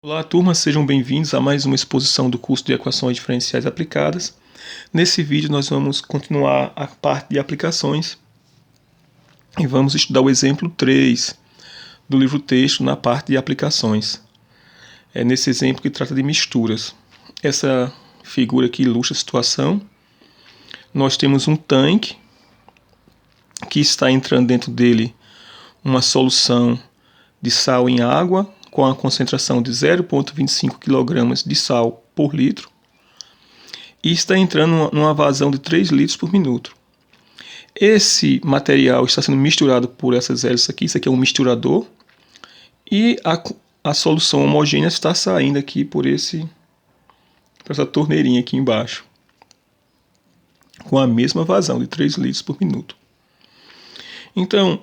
Olá, turma, sejam bem-vindos a mais uma exposição do curso de Equações Diferenciais Aplicadas. Nesse vídeo nós vamos continuar a parte de aplicações e vamos estudar o exemplo 3 do livro-texto na parte de aplicações. É nesse exemplo que trata de misturas. Essa figura aqui ilustra a situação. Nós temos um tanque que está entrando dentro dele uma solução de sal em água com a concentração de 0,25 kg de sal por litro e está entrando numa vazão de 3 litros por minuto. Esse material está sendo misturado por essas hélices aqui, isso aqui é um misturador, e a solução homogênea está saindo aqui por essa torneirinha aqui embaixo, com a mesma vazão de 3 litros por minuto. Então,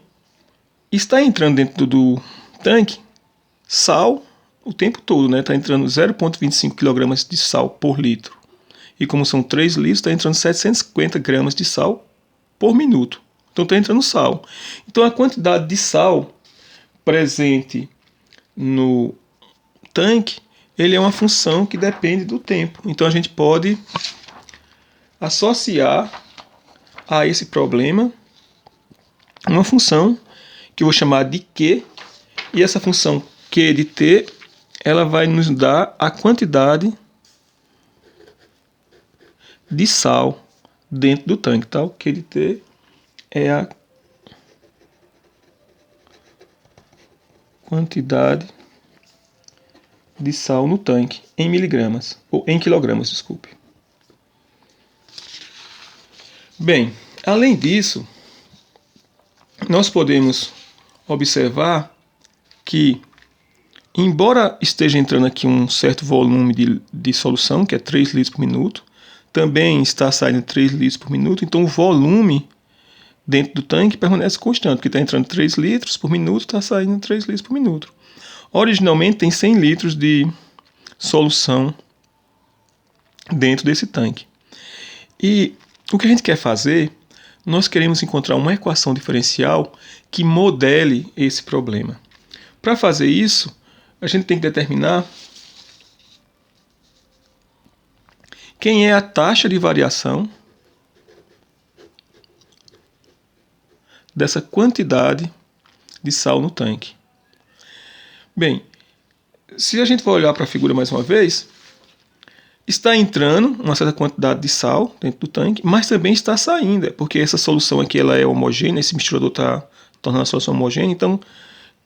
está entrando dentro do tanque sal o tempo todo, né? Está entrando 0,25 kg de sal por litro. E como são 3 litros, está entrando 750 gramas de sal por minuto. Então está entrando sal. Então a quantidade de sal presente no tanque, ele é uma função que depende do tempo. Então a gente pode associar a esse problema uma função que eu vou chamar de Q, e essa função Q de T, ela vai nos dar a quantidade de sal dentro do tanque, tá? O Q de T é a quantidade de sal no tanque em miligramas, ou em quilogramas, desculpe. Bem, além disso, nós podemos observar que, embora esteja entrando aqui um certo volume de solução, que é 3 litros por minuto, também está saindo 3 litros por minuto, então o volume dentro do tanque permanece constante, porque está entrando 3 litros por minuto, está saindo 3 litros por minuto. Originalmente tem 100 litros de solução dentro desse tanque. E o que a gente quer fazer, nós queremos encontrar uma equação diferencial que modele esse problema. Para fazer isso, a gente tem que determinar quem é a taxa de variação dessa quantidade de sal no tanque. Bem, se a gente for olhar para a figura mais uma vez, está entrando uma certa quantidade de sal dentro do tanque, mas também está saindo, porque essa solução aqui ela é homogênea, esse misturador está tornando a solução homogênea, então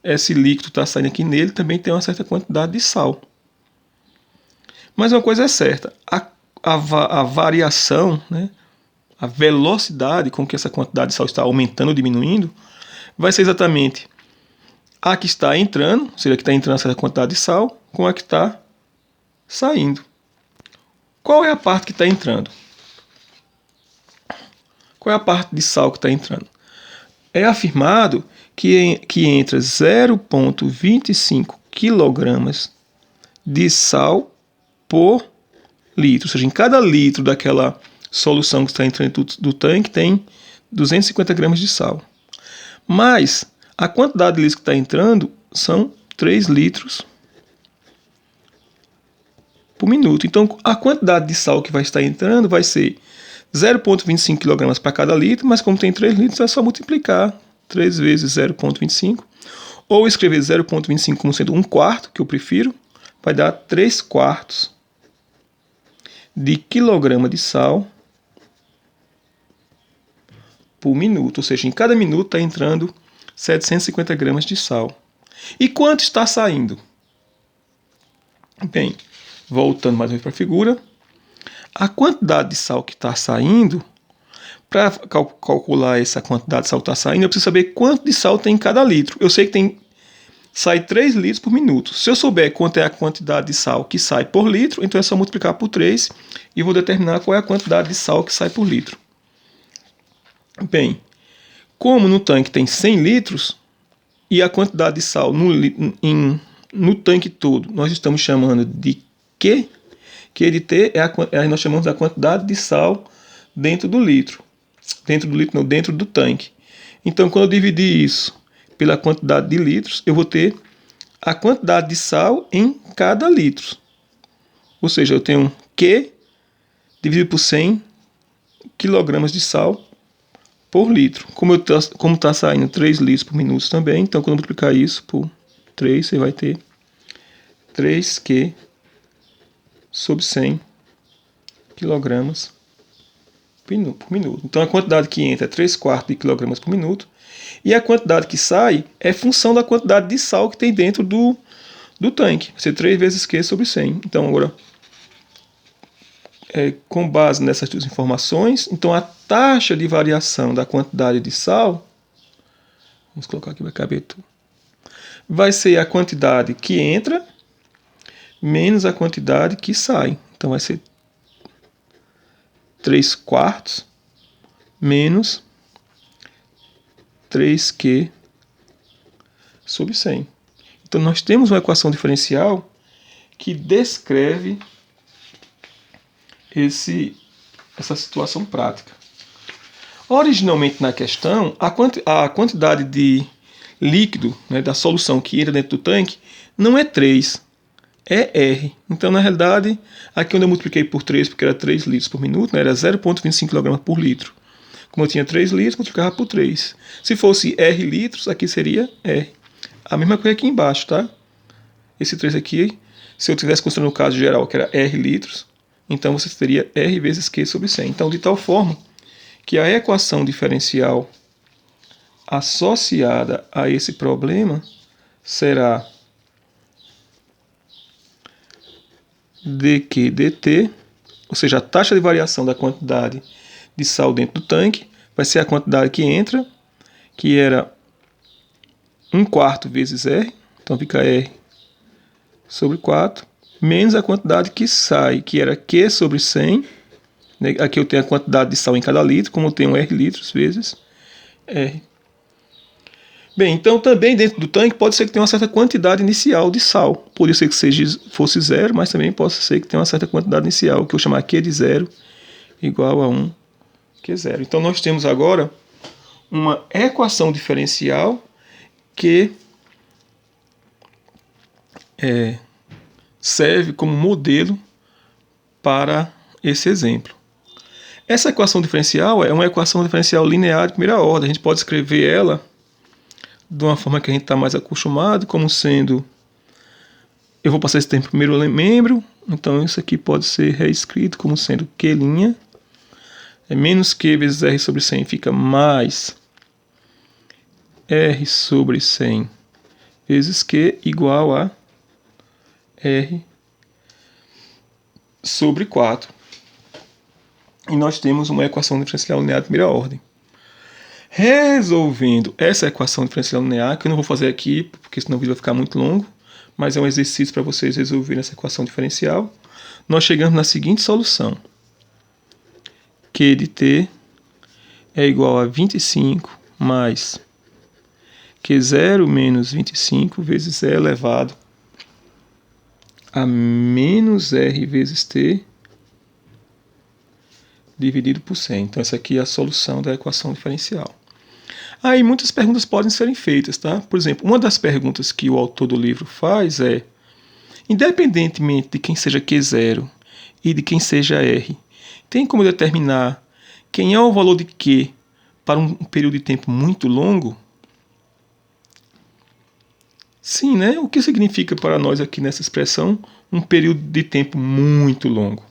esse líquido está saindo aqui nele, também tem uma certa quantidade de sal. Mas uma coisa é certa, a variação, né, a velocidade com que essa quantidade de sal está aumentando ou diminuindo, vai ser exatamente a que está entrando, ou seja, a que está entrando essa quantidade de sal, com a que está saindo. Qual é a parte que está entrando? Qual é a parte de sal que está entrando? É afirmado que entra 0,25 kg de sal por litro. Ou seja, em cada litro daquela solução que está entrando do tanque tem 250 gramas de sal. Mas a quantidade de litros que está entrando são 3 litros por minuto. Então a quantidade de sal que vai estar entrando vai ser 0,25 kg para cada litro, mas como tem 3 litros é só multiplicar 3 vezes 0,25, ou escrever 0,25 como sendo 1/4, que eu prefiro, vai dar 3/4 de quilograma de sal por minuto, ou seja, em cada minuto está entrando 750 gramas de sal. E quanto está saindo? Bem, voltando mais uma vez para a figura, a quantidade de sal que está saindo, para calcular essa quantidade de sal que está saindo, eu preciso saber quanto de sal tem em cada litro. Eu sei que sai 3 litros por minuto. Se eu souber quanto é a quantidade de sal que sai por litro, então é só multiplicar por 3 e vou determinar qual é a quantidade de sal que sai por litro. Bem, como no tanque tem 100 litros e a quantidade de sal no tanque todo nós estamos chamando de Q, Q de T nós chamamos da quantidade de sal dentro do litro. Dentro do tanque. Então, quando eu dividir isso pela quantidade de litros, eu vou ter a quantidade de sal em cada litro. Ou seja, eu tenho Q dividido por 100 kg de sal por litro. Como está saindo 3 litros por minuto também, então quando eu multiplicar isso por 3, você vai ter 3Q sobre 100 kg por minuto. Então a quantidade que entra é 3/4 de kg por minuto. E a quantidade que sai é função da quantidade de sal que tem dentro do tanque. Vai ser 3 vezes Q sobre 100. Então agora, com base nessas duas informações, então a taxa de variação da quantidade de sal, vamos colocar aqui, vai caber tudo, vai ser a quantidade que entra menos a quantidade que sai. Então vai ser 3/4 menos 3Q sobre 100. Então nós temos uma equação diferencial que descreve essa situação prática. Originalmente na questão, a quantidade de líquido, né, da solução que entra dentro do tanque não é 3, é R. Então, na realidade, aqui onde eu multipliquei por 3, porque era 3 litros por minuto, né, era 0,25 kg por litro. Como eu tinha 3 litros, multiplicava por 3. Se fosse R litros, aqui seria R. A mesma coisa aqui embaixo, tá? Esse 3 aqui, se eu tivesse considerando o caso geral, que era R litros, então você teria R vezes Q sobre 100. Então, de tal forma que a equação diferencial associada a esse problema será dQ dt, ou seja, a taxa de variação da quantidade de sal dentro do tanque vai ser a quantidade que entra, que era 1/4 vezes R, então fica R sobre 4, menos a quantidade que sai, que era Q sobre 100, né? Aqui eu tenho a quantidade de sal em cada litro, como eu tenho R litros vezes R. Bem, então também dentro do tanque pode ser que tenha uma certa quantidade inicial de sal. Poderia ser que fosse 0, mas também pode ser que tenha uma certa quantidade inicial, que eu vou chamar Q de 0 igual a 1 Q0. Então nós temos agora uma equação diferencial que serve como modelo para esse exemplo. Essa equação diferencial é uma equação diferencial linear de primeira ordem. A gente pode escrever ela de uma forma que a gente está mais acostumado, como sendo... Eu vou passar esse tempo primeiro membro, então isso aqui pode ser reescrito como sendo Q', menos Q vezes R sobre 100 fica mais R sobre 100 vezes Q igual a R sobre 4. E nós temos uma equação diferencial linear de primeira ordem. Resolvendo essa equação diferencial linear, que eu não vou fazer aqui, porque senão o vídeo vai ficar muito longo, mas é um exercício para vocês resolverem essa equação diferencial, nós chegamos na seguinte solução. Q de t é igual a 25 mais Q0 menos 25 vezes E elevado a menos R vezes t dividido por 100. Então essa aqui é a solução da equação diferencial. Aí muitas perguntas podem serem feitas, tá? Por exemplo, uma das perguntas que o autor do livro faz é: independentemente de quem seja Q0 e de quem seja R, tem como determinar quem é o valor de Q para um período de tempo muito longo? Sim, né? O que significa para nós aqui nessa expressão um período de tempo muito longo?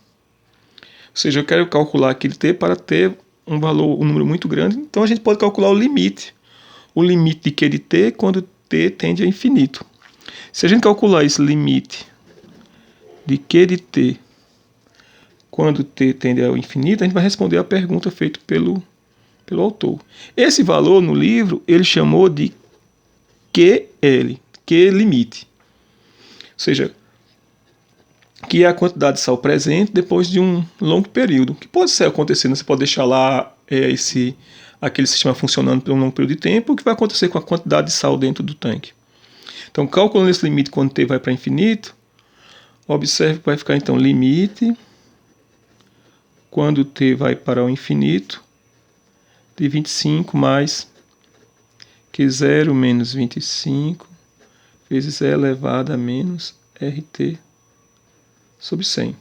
Ou seja, eu quero calcular aquele T para ter um número muito grande, então a gente pode calcular o limite de Q de T quando T tende a infinito. Se a gente calcular esse limite de Q de T quando T tende ao infinito, a gente vai responder a pergunta feita pelo autor. Esse valor no livro ele chamou de QL, Q limite. Ou seja, que é a quantidade de sal presente depois de um longo período. Que pode ser acontecendo, você pode deixar lá aquele sistema funcionando por um longo período de tempo, o que vai acontecer com a quantidade de sal dentro do tanque. Então, calculando esse limite quando t vai para infinito, observe que vai ficar então limite quando t vai para o infinito de 25 mais Q0 menos 25 vezes E elevado a menos RT sobre 100.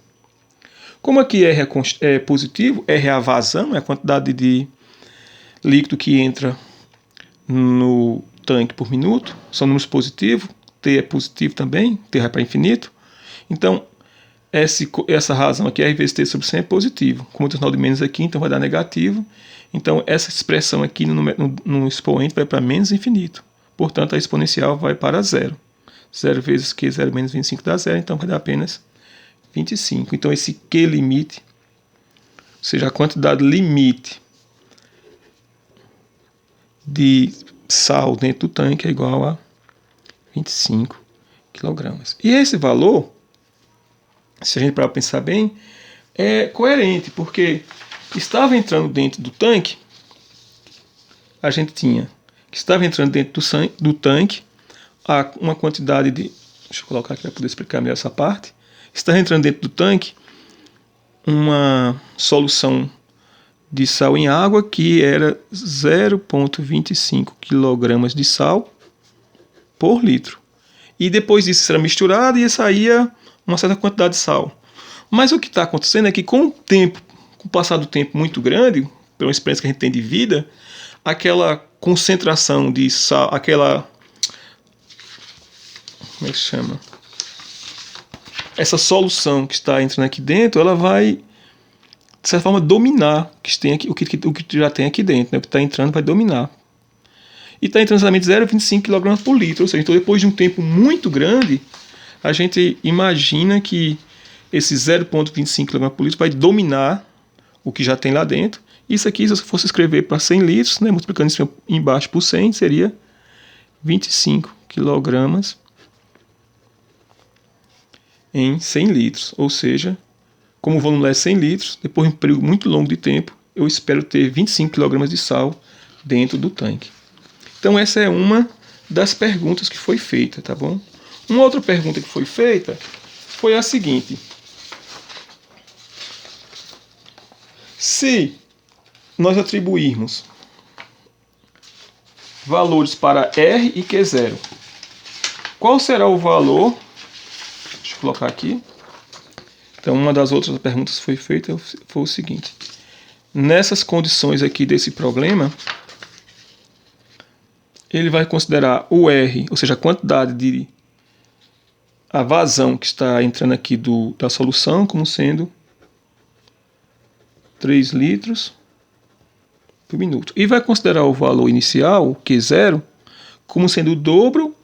Como aqui R é positivo, R é a vazão, é a quantidade de líquido que entra no tanque por minuto, são números positivos, T é positivo também, T vai para infinito. Então, essa razão aqui, R vezes T sobre 100 é positivo. Como tem o sinal de menos aqui, então vai dar negativo. Então, essa expressão aqui no expoente vai para menos infinito. Portanto, a exponencial vai para zero. 0 vezes Q, 0 menos 25 dá zero, então vai dar apenas 25. Então, esse Q limite, ou seja, a quantidade limite de sal dentro do tanque é igual a 25 kg. E esse valor, se a gente parar para pensar bem, é coerente, porque estava entrando dentro do tanque, a gente tinha que estava entrando dentro do tanque uma quantidade de... Deixa eu colocar aqui para poder explicar melhor essa parte. Estava entrando dentro do tanque uma solução de sal em água que era 0,25 kg de sal por litro. E depois disso será misturado e saía uma certa quantidade de sal. Mas o que está acontecendo é que com o passar do tempo muito grande, pela experiência que a gente tem de vida, aquela concentração de sal, como é que se chama? Essa solução que está entrando aqui dentro, ela vai, de certa forma, dominar o que já tem aqui dentro. Né? O que está entrando vai dominar. E está entrando exatamente 0,25 kg por litro. Ou seja, então depois de um tempo muito grande, a gente imagina que esse 0,25 kg por litro vai dominar o que já tem lá dentro. Isso aqui, se eu fosse escrever para 100 litros, né, multiplicando isso embaixo por 100, seria 25 kg em 100 litros. Ou seja, como o volume é 100 litros, depois de um período muito longo de tempo, eu espero ter 25 kg de sal dentro do tanque. Então essa é uma das perguntas que foi feita, tá bom? Uma outra pergunta que foi feita foi a seguinte: se nós atribuirmos valores para R e Q0, qual será o valor? Deixa eu colocar aqui. Então, uma das outras perguntas que foi feita foi o seguinte: nessas condições aqui desse problema, ele vai considerar o R, ou seja, a quantidade de a vazão que está entrando aqui da solução, como sendo 3 litros por minuto. E vai considerar o valor inicial, Q0, como sendo o dobro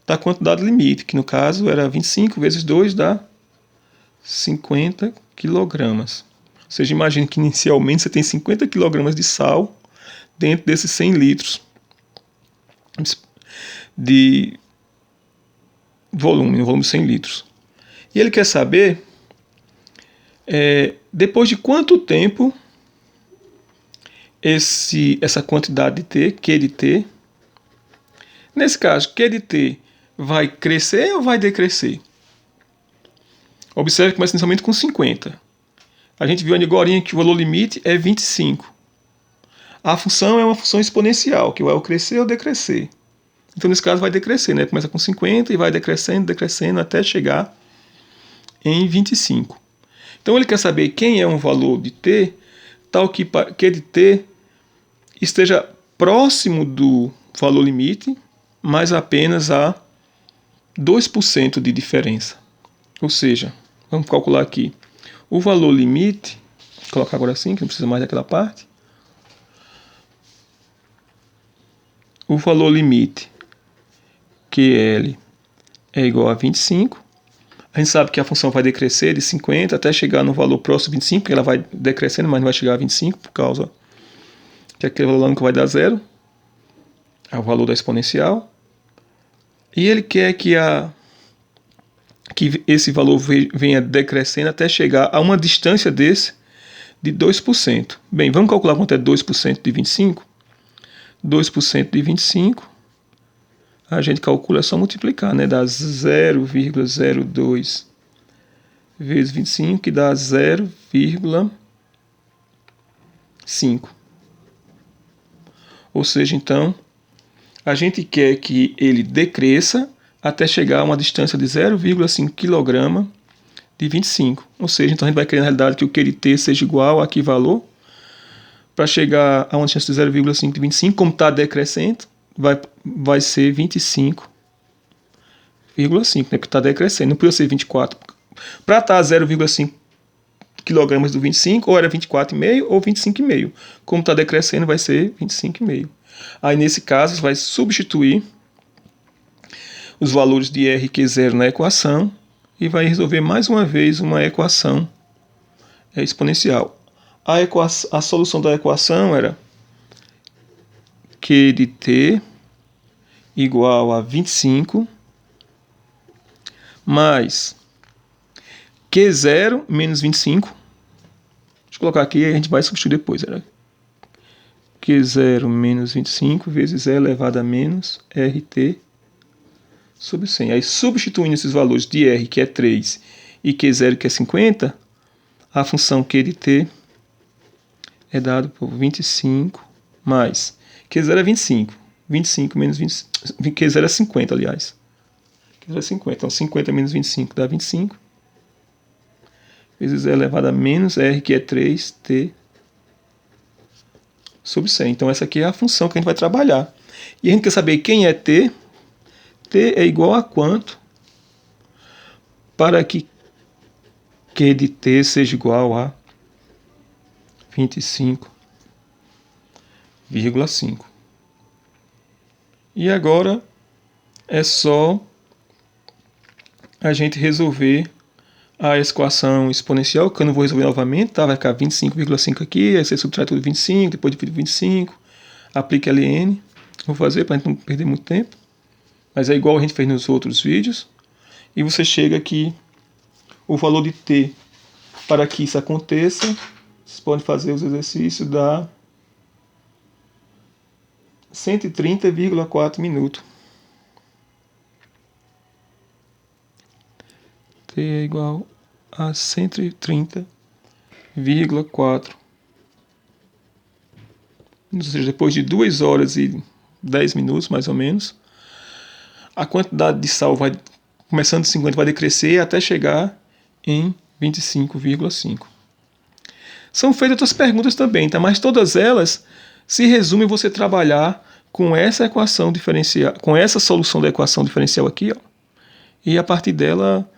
da quantidade limite, que no caso era 25 vezes 2 dá 50 kg. Ou seja, imagine que inicialmente você tem 50 kg de sal dentro desses 100 litros de volume, no volume de 100 litros. E ele quer saber depois de quanto tempo essa quantidade de T, Q de T, nesse caso, Q de T vai crescer ou vai decrescer? Observe que começa inicialmente com 50. A gente viu agora que o valor limite é 25. A função é uma função exponencial, que vai ou crescer ou decrescer. Então, nesse caso, vai decrescer, né? Começa com 50 e vai decrescendo, decrescendo, até chegar em 25. Então, ele quer saber quem é um valor de T, tal que Q de T esteja próximo do valor limite, mas apenas a 2% de diferença. Ou seja, vamos calcular aqui o valor limite, vou colocar agora assim, que não precisa mais daquela parte. O valor limite QL é igual a 25. A gente sabe que a função vai decrescer de 50 até chegar no valor próximo de 25, porque ela vai decrescendo, mas não vai chegar a 25, por causa que aquele valor nunca vai dar zero. É o valor da exponencial. E ele quer que esse valor venha decrescendo até chegar a uma distância desse de 2%. Bem, vamos calcular quanto é 2% de 25? 2% de 25, a gente calcula, é só multiplicar, né? Dá 0,02 vezes 25, que dá 0,5. Ou seja, então, a gente quer que ele decresça até chegar a uma distância de 0,5 kg de 25. Ou seja, então a gente vai querer na realidade que o Q de T seja igual a que valor. Para chegar a uma distância de 0,5 de 25, como está decrescente, vai ser 25,5, né? Porque está decrescendo, não podia ser 24. Para estar a 0,5 kg do 25, ou era 24,5 ou 25,5. Como está decrescendo, vai ser 25,5. Aí nesse caso, vai substituir os valores de R e Q0 na equação e vai resolver mais uma vez uma equação exponencial. A solução da equação era Q de T igual a 25 mais Q0 menos 25. Deixa eu colocar aqui e a gente vai substituir depois. Era Q0 menos 25 vezes E elevado a menos RT sobre 100. Aí, substituindo esses valores de R, que é 3, e Q0, que é 50, a função Q de T é dado por 25 mais Q0 é 25. 25 menos 20, Q0 é 50, aliás. Q0 é 50. Então, 50 menos 25 dá 25. Vezes E elevado a menos R, que é 3T sobre 100. Então, essa aqui é a função que a gente vai trabalhar. E a gente quer saber quem é T. T é igual a quanto para que Q de T seja igual a 25,5. E agora é só a gente resolver a equação exponencial, que eu não vou resolver novamente, tá? Vai ficar 25,5 aqui, aí você subtrai tudo 25, depois divide 25, aplica ln. Vou fazer para a gente não perder muito tempo. Mas é igual a gente fez nos outros vídeos. E você chega aqui, o valor de t para que isso aconteça, vocês podem fazer os exercícios, dá 130,4 minutos. T é igual a 130,4. Ou seja, depois de 2 horas e 10 minutos, mais ou menos, a quantidade de sal vai, começando de 50, vai decrescer até chegar em 25,5. São feitas outras perguntas também, tá? Mas todas elas se resumem você trabalhar com essa equação diferencial, com essa solução da equação diferencial aqui, ó. E a partir dela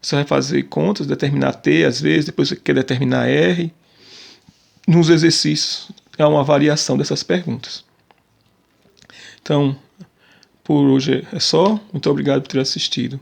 você vai fazer contas, determinar T às vezes, depois você quer determinar R. Nos exercícios é uma variação dessas perguntas. Então, por hoje é só. Muito obrigado por ter assistido.